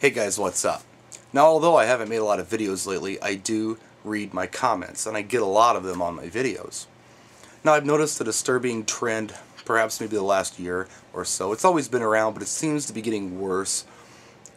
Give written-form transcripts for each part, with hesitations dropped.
Hey guys, what's up? Now, although I haven't made a lot of videos lately, I do read my comments, and I get a lot of them on my videos. Now, I've noticed a disturbing trend, perhaps maybe the last year or so. It's always been around, but it seems to be getting worse,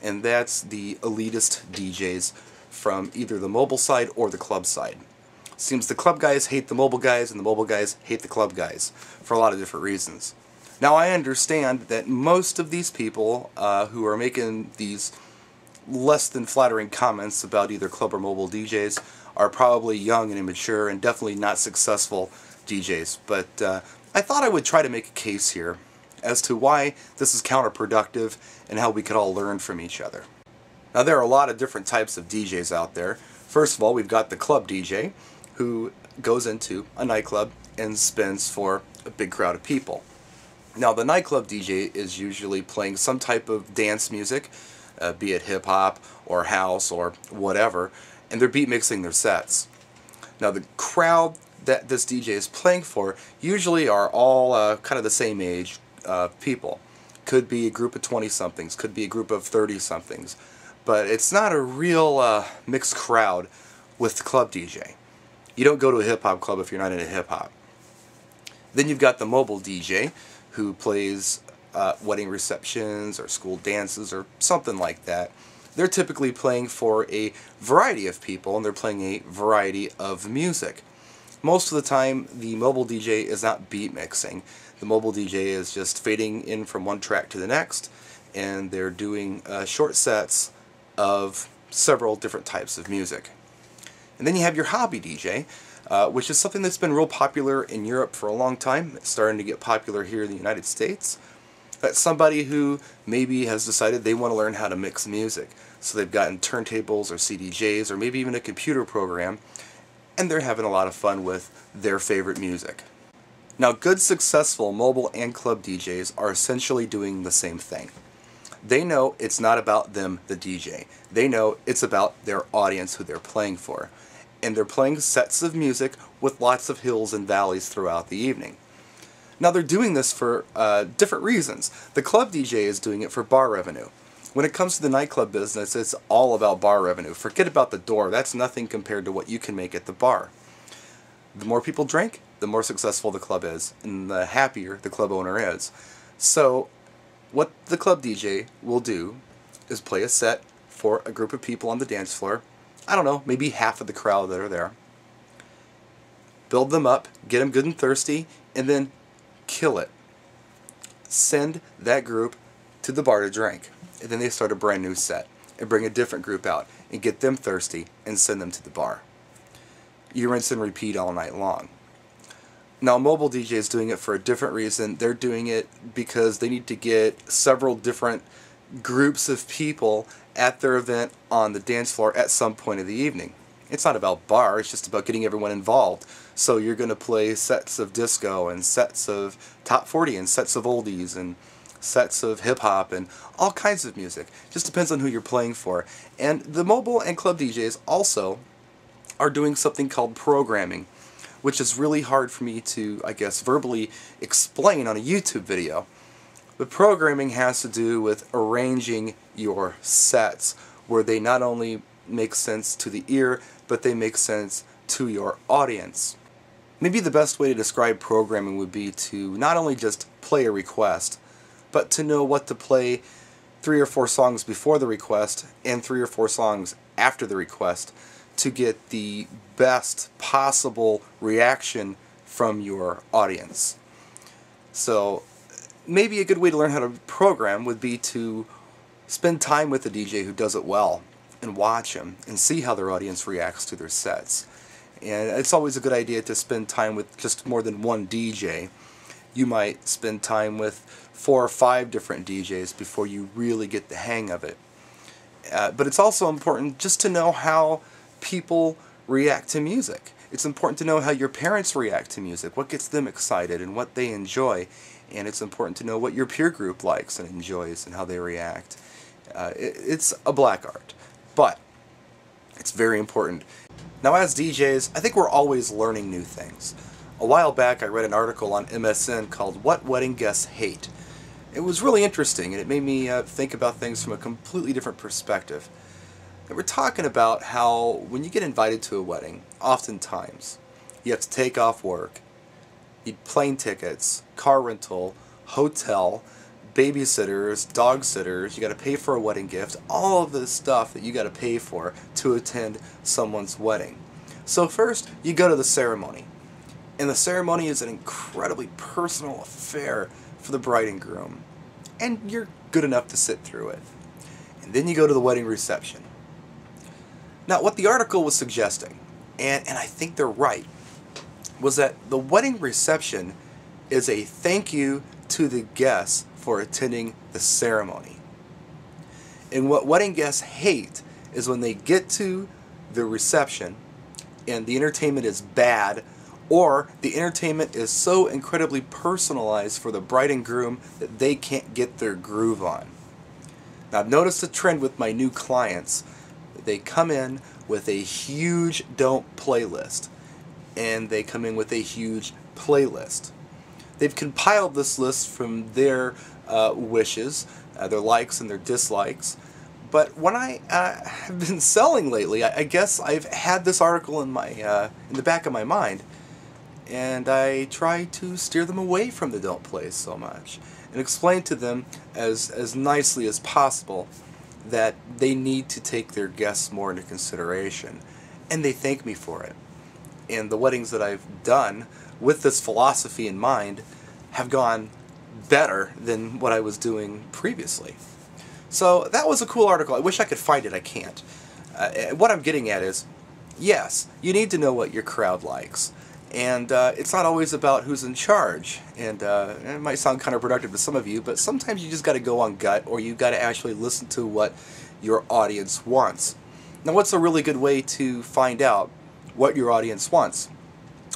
and that's the elitist DJs from either the mobile side or the club side. Seems the club guys hate the mobile guys, and the mobile guys hate the club guys, for a lot of different reasons. Now, I understand that most of these people who are making these less than flattering comments about either club or mobile DJs are probably young and immature and definitely not successful DJs. But I thought I would try to make a case here as to why this is counterproductive and how we could all learn from each other. Now, there are a lot of different types of DJs out there. First of all, we've got the club DJ who goes into a nightclub and spins for a big crowd of people. Now, the nightclub DJ is usually playing some type of dance music, be it hip-hop or house or whatever, and they're beat mixing their sets. Now, the crowd that this DJ is playing for usually are all kind of the same age people. Could be a group of 20-somethings, could be a group of 30-somethings, but it's not a real mixed crowd with the club DJ. You don't go to a hip-hop club if you're not into hip-hop. Then you've got the mobile DJ who plays wedding receptions or school dances or something like that. They're typically playing for a variety of people, and they're playing a variety of music. Most of the time, the mobile DJ is not beat mixing. The mobile DJ is just fading in from one track to the next, and they're doing short sets of several different types of music. And then you have your hobby DJ, which is something that's been real popular in Europe for a long time. It's starting to get popular here in the United States. That's somebody who maybe has decided they want to learn how to mix music. So they've gotten turntables or CDJs or maybe even a computer program, and they're having a lot of fun with their favorite music. Now, good, successful mobile and club DJs are essentially doing the same thing. They know it's not about them, the DJ. They know it's about their audience who they're playing for. And they're playing sets of music with lots of hills and valleys throughout the evening. Now, they're doing this for different reasons. The club DJ is doing it for bar revenue. When it comes to the nightclub business, it's all about bar revenue. Forget about the door. That's nothing compared to what you can make at the bar. The more people drink, the more successful the club is, and the happier the club owner is. So, what the club DJ will do is play a set for a group of people on the dance floor. I don't know, maybe half of the crowd that are there. Build them up, get them good and thirsty, and then kill it. Send that group to the bar to drink, and then they start a brand new set and bring a different group out and get them thirsty and send them to the bar. You rinse and repeat all night long. Now, mobile DJ is doing it for a different reason. They're doing it because they need to get several different groups of people at their event on the dance floor at some point of the evening. It's not about bar, it's just about getting everyone involved. So you're going to play sets of disco and sets of top 40 and sets of oldies and sets of hip-hop and all kinds of music. Just depends on who you're playing for. And the mobile and club DJs also are doing something called programming, which is really hard for me to, I guess, verbally explain on a YouTube video. But programming has to do with arranging your sets where they not only make sense to the ear, but they make sense to your audience. Maybe the best way to describe programming would be to not only just play a request, but to know what to play 3 or 4 songs before the request and 3 or 4 songs after the request to get the best possible reaction from your audience. So maybe a good way to learn how to program would be to spend time with a DJ who does it well and watch them and see how their audience reacts to their sets. And it's always a good idea to spend time with just more than one DJ. You might spend time with 4 or 5 different DJs before you really get the hang of it. But it's also important just to know how people react to music. It's important to know how your parents react to music, what gets them excited and what they enjoy. And it's important to know what your peer group likes and enjoys and how they react. It's a black art, but it's very important. Now, as DJs, I think we're always learning new things. A while back, I read an article on MSN called "What Wedding Guests Hate." It was really interesting, and it made me think about things from a completely different perspective. And we're talking about how when you get invited to a wedding, oftentimes you have to take off work, need plane tickets, car rental, hotel, babysitters, dog sitters, you got to pay for a wedding gift, all of this stuff that you got to pay for to attend someone's wedding. So first, you go to the ceremony. And the ceremony is an incredibly personal affair for the bride and groom. And you're good enough to sit through it. And then you go to the wedding reception. Now, what the article was suggesting, and I think they're right, was that the wedding reception is a thank you to the guests for attending the ceremony. And what wedding guests hate is when they get to the reception and the entertainment is bad, or the entertainment is so incredibly personalized for the bride and groom that they can't get their groove on. Now, I've noticed a trend with my new clients. They come in with a huge don't playlist, and they come in with a huge playlist. They've compiled this list from their wishes, their likes and their dislikes. But when I have been selling lately, I guess I've had this article in the back of my mind, and I try to steer them away from the don't play so much and explain to them as nicely as possible that they need to take their guests more into consideration, and they thank me for it. And the weddings that I've done with this philosophy in mind have gone better than what I was doing previously. So that was a cool article. I wish I could find it. I can't. What I'm getting at is, yes, you need to know what your crowd likes. And it's not always about who's in charge. And it might sound counterproductive to some of you, but sometimes you just got to go on gut, or you got to actually listen to what your audience wants. Now, what's a really good way to find out what your audience wants?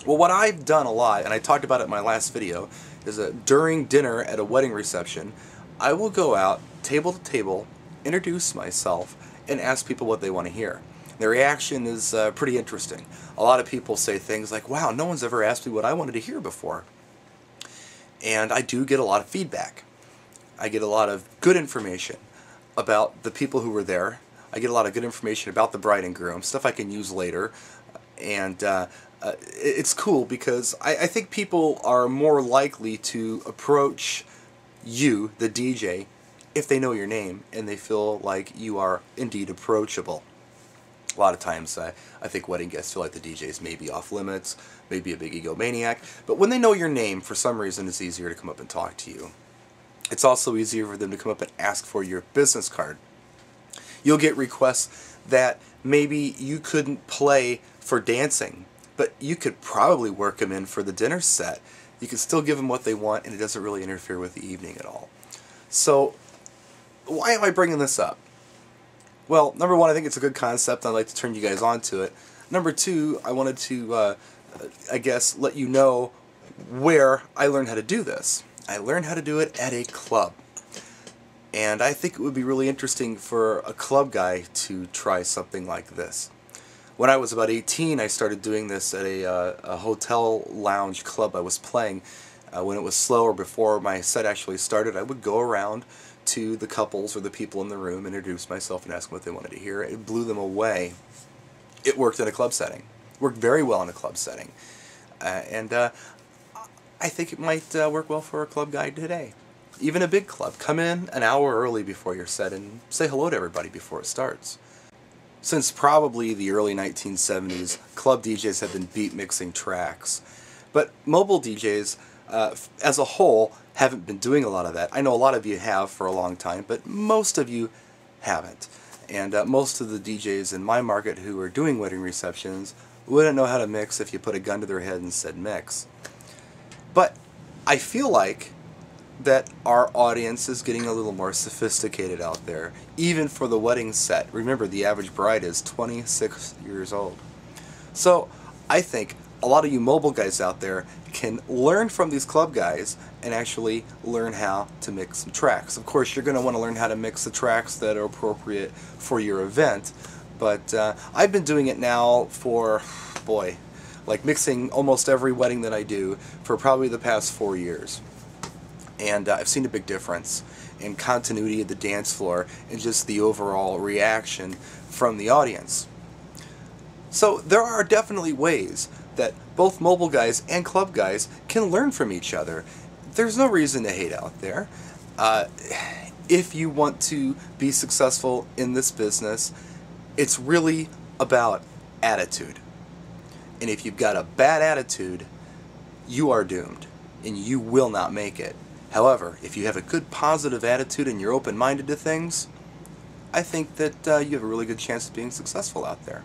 Well, what I've done a lot, and I talked about it in my last video, is that during dinner at a wedding reception, I will go out table to table, introduce myself, and ask people what they want to hear. The reaction is pretty interesting. A lot of people say things like, wow, no one's ever asked me what I wanted to hear before. And I do get a lot of feedback. I get a lot of good information about the people who were there. I get a lot of good information about the bride and groom, stuff I can use later. And it's cool because I think people are more likely to approach you, the DJ, if they know your name and they feel like you are indeed approachable. A lot of times I think wedding guests feel like the DJs may be off limits, maybe a big egomaniac, but when they know your name, for some reason it's easier to come up and talk to you. It's also easier for them to come up and ask for your business card. You'll get requests that maybe you couldn't play for dancing, but you could probably work them in for the dinner set. You can still give them what they want, and it doesn't really interfere with the evening at all. So, why am I bringing this up? Well, number one, I think it's a good concept, and I'd like to turn you guys on to it. Number two, I wanted to, I guess, let you know where I learned how to do this. I learned how to do it at a club. And I think it would be really interesting for a club guy to try something like this. When I was about 18, I started doing this at a hotel lounge club I was playing. When it was slower, before my set actually started, I would go around to the couples or the people in the room, introduce myself and ask them what they wanted to hear. It blew them away. It worked in a club setting. Worked very well in a club setting. And I think it might work well for a club guy today. Even a big club. Come in an hour early before your set and say hello to everybody before it starts. Since probably the early 1970s, club DJs have been beat mixing tracks. But mobile DJs, as a whole, haven't been doing a lot of that. I know a lot of you have for a long time, but most of you haven't. And most of the DJs in my market who are doing wedding receptions wouldn't know how to mix if you put a gun to their head and said mix. But I feel like that our audience is getting a little more sophisticated out there, even for the wedding set. Remember, the average bride is 26 years old. So I think a lot of you mobile guys out there can learn from these club guys and actually learn how to mix some tracks. Of course, you're going to want to learn how to mix the tracks that are appropriate for your event, but I've been doing it now for, boy, like mixing almost every wedding that I do for probably the past 4 years. And I've seen a big difference in continuity of the dance floor and just the overall reaction from the audience. So there are definitely ways that both mobile guys and club guys can learn from each other. There's no reason to hate out there. If you want to be successful in this business, it's really about attitude. And if you've got a bad attitude, you are doomed and you will not make it. However, if you have a good positive attitude and you're open-minded to things, I think that you have a really good chance of being successful out there.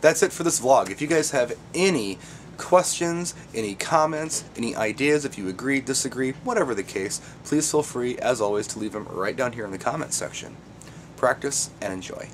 That's it for this vlog. If you guys have any questions, any comments, any ideas, if you agree, disagree, whatever the case, please feel free, as always, to leave them right down here in the comments section. Practice and enjoy.